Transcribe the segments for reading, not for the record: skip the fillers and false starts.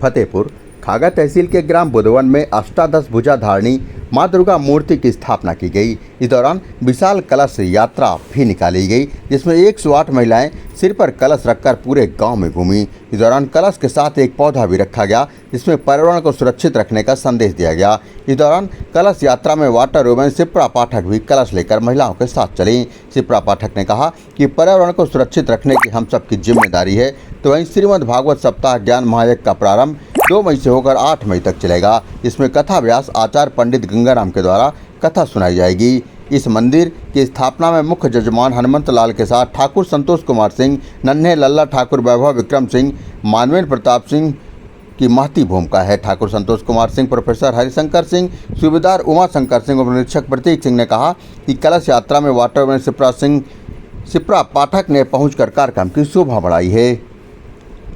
फतेहपुर खागा तहसील के ग्राम बुधवन में अष्टादश भुजा धारिणी मां दुर्गा मूर्ति की स्थापना की गई। इस दौरान विशाल कलश यात्रा भी निकाली गई, जिसमें 108 महिलाएं सिर पर कलश रखकर पूरे गांव में घूमी। इस दौरान कलश के साथ एक पौधा भी रखा गया, जिसमें पर्यावरण को सुरक्षित रखने का संदेश दिया गया। इस दौरान कलश यात्रा में वाटर वुमेन शिप्रा पाठक भी कलश लेकर महिलाओं के साथ चली। शिप्रा पाठक ने कहा कि पर्यावरण को सुरक्षित रखने की हम सबकी जिम्मेदारी है। तो वहीं श्रीमद् भागवत सप्ताह ज्ञान महायज्ञ का प्रारंभ 2 मई से होकर 8 मई तक चलेगा। इसमें कथा व्यास आचार्य पंडित गंगाराम के द्वारा कथा सुनाई जाएगी। इस मंदिर की स्थापना में मुख्य जजमान हनुमंत लाल के साथ ठाकुर संतोष कुमार सिंह, नन्हे लल्ला ठाकुर, वैभव विक्रम सिंह, मानवेंद्र प्रताप सिंह की महती भूमिका है। ठाकुर संतोष कुमार सिंह, प्रोफेसर हरिशंकर सिंह, सूबेदार उमा शंकर सिंह और निरीक्षक प्रतीक सिंह ने कहा कि कलश यात्रा में वाटरमैन शिप्रा पाठक ने पहुंचकर कार्यक्रम की शोभा बढ़ाई है।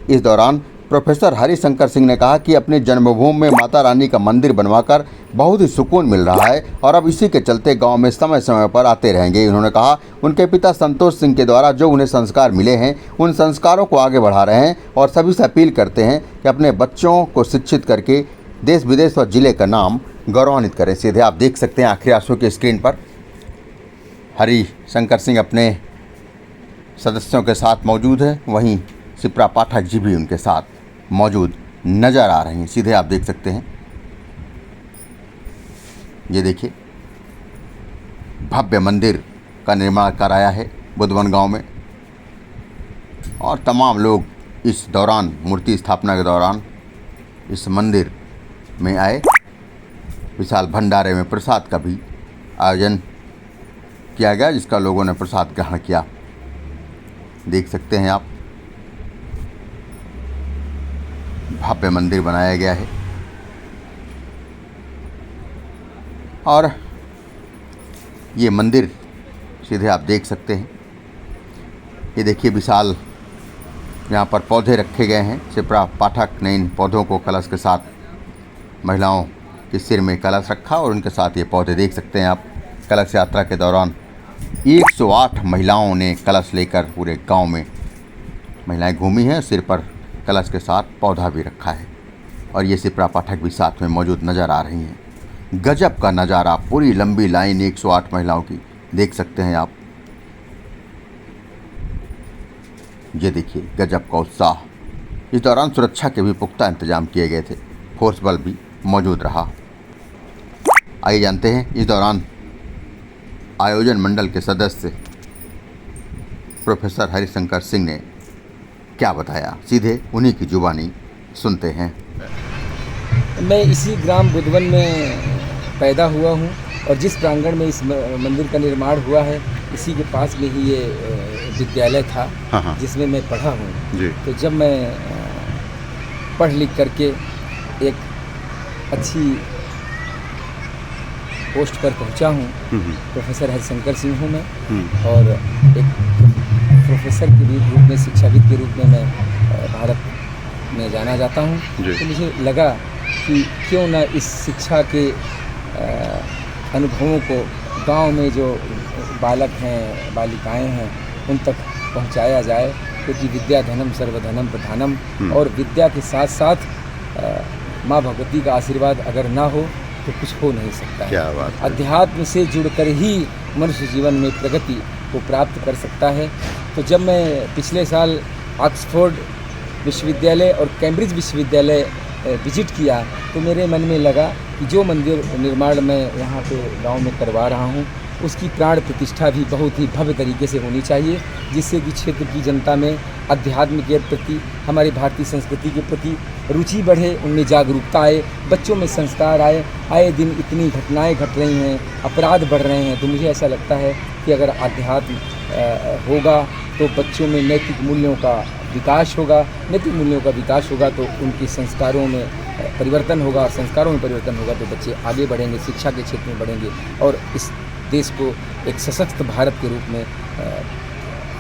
इस दौरान प्रोफेसर हरिशंकर सिंह ने कहा कि अपनी जन्मभूमि में माता रानी का मंदिर बनवाकर बहुत ही सुकून मिल रहा है और अब इसी के चलते गांव में समय समय पर आते रहेंगे। उन्होंने कहा उनके पिता संतोष सिंह के द्वारा जो उन्हें संस्कार मिले हैं, उन संस्कारों को आगे बढ़ा रहे हैं और सभी से अपील करते हैं कि अपने बच्चों को शिक्षित करके देश विदेश और जिले का नाम गौरवान्वित करें। सीधे आप देख सकते हैं आखिरी आंसू की स्क्रीन पर हरिशंकर सिंह अपने सदस्यों के साथ मौजूद है, वहीं शिप्रा पाठक जी भी उनके साथ मौजूद नज़र आ रही हैं। सीधे आप देख सकते हैं, ये देखिए भव्य मंदिर का निर्माण कराया है बुधवन गांव में और तमाम लोग इस दौरान मूर्ति स्थापना के दौरान इस मंदिर में आए। विशाल भंडारे में प्रसाद का भी आयोजन किया गया, जिसका लोगों ने प्रसाद ग्रहण किया। देख सकते हैं आप, भव्य मंदिर बनाया गया है और ये मंदिर सीधे आप देख सकते हैं। ये देखिए विशाल यहाँ पर पौधे रखे गए हैं। शिप्रा पाठक ने इन पौधों को कलश के साथ महिलाओं के सिर में कलश रखा और उनके साथ ये पौधे देख सकते हैं आप। कलश यात्रा के दौरान 108 महिलाओं ने कलश लेकर पूरे गांव में महिलाएं घूमी हैं। सिर पर कलश के साथ पौधा भी रखा है और ये शिप्रा पाठक भी साथ में मौजूद नज़र आ रही हैं। गजब का नज़ारा, पूरी लंबी लाइन 108 महिलाओं की देख सकते हैं आप। ये देखिए गजब का उत्साह। इस दौरान सुरक्षा के भी पुख्ता इंतजाम किए गए थे, फोर्स बल भी मौजूद रहा। आइए जानते हैं इस दौरान आयोजन मंडल के सदस्य प्रोफेसर हरिशंकर सिंह ने क्या बताया। सीधे उन्हीं की जुबानी सुनते हैं। मैं इसी ग्राम बुधवन में पैदा हुआ हूँ और जिस प्रांगण में इस मंदिर का निर्माण हुआ है, इसी के पास में ही ये विद्यालय था। हाँ। जिसमें मैं पढ़ा हूँ। तो जब मैं पढ़ लिख करके एक अच्छी पोस्ट पर पहुँचा हूँ, प्रोफेसर हरिशंकर सिंह हूँ मैं और एक प्रोफेसर के रूप में, शिक्षाविद के रूप में मैं भारत में जाना जाता हूँ। तो मुझे लगा कि क्यों ना इस शिक्षा के अनुभवों को गांव में जो बालक हैं, बालिकाएं हैं, उन तक पहुंचाया जाए, क्योंकि विद्या धनम सर्वधनम प्रधानम और विद्या के साथ साथ माँ भगवती का आशीर्वाद अगर ना हो तो कुछ हो नहीं सकता है। क्या बात है। अध्यात्म से जुड़कर ही मनुष्य जीवन में प्रगति को प्राप्त कर सकता है। तो जब मैं पिछले साल ऑक्सफोर्ड विश्वविद्यालय और कैम्ब्रिज विश्वविद्यालय विजिट किया तो मेरे मन में लगा कि जो मंदिर निर्माण मैं यहाँ पे गांव में करवा रहा हूँ, उसकी प्राण प्रतिष्ठा भी बहुत ही भव्य तरीके से होनी चाहिए, जिससे कि क्षेत्र की जनता में अध्यात्म के प्रति, हमारी भारतीय संस्कृति के प्रति रुचि बढ़े, उनमें जागरूकता आए, बच्चों में संस्कार आए। आए दिन इतनी घटनाएं घट रही हैं, अपराध बढ़ रहे हैं, तो मुझे ऐसा लगता है कि अगर अध्यात्म होगा तो बच्चों में नैतिक मूल्यों का विकास होगा। नैतिक मूल्यों का विकास होगा तो उनके संस्कारों में परिवर्तन होगा, और संस्कारों में परिवर्तन होगा तो बच्चे आगे बढ़ेंगे, शिक्षा के क्षेत्र में बढ़ेंगे और इस देश को एक सशक्त भारत के रूप में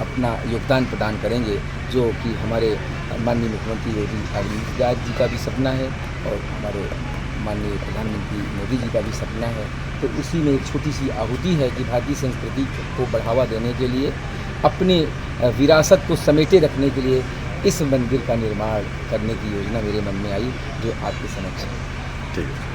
अपना योगदान प्रदान करेंगे, जो कि हमारे माननीय मुख्यमंत्री योगी आदित्यनाथ जी का भी सपना है और हमारे माननीय प्रधानमंत्री मोदी जी का भी सपना है। तो उसी में एक छोटी सी आहुति है कि भारतीय संस्कृति को बढ़ावा देने के लिए, अपनी विरासत को समेटे रखने के लिए इस मंदिर का निर्माण करने की योजना मेरे मन में आई, जो आपके समक्ष है। ठीक है।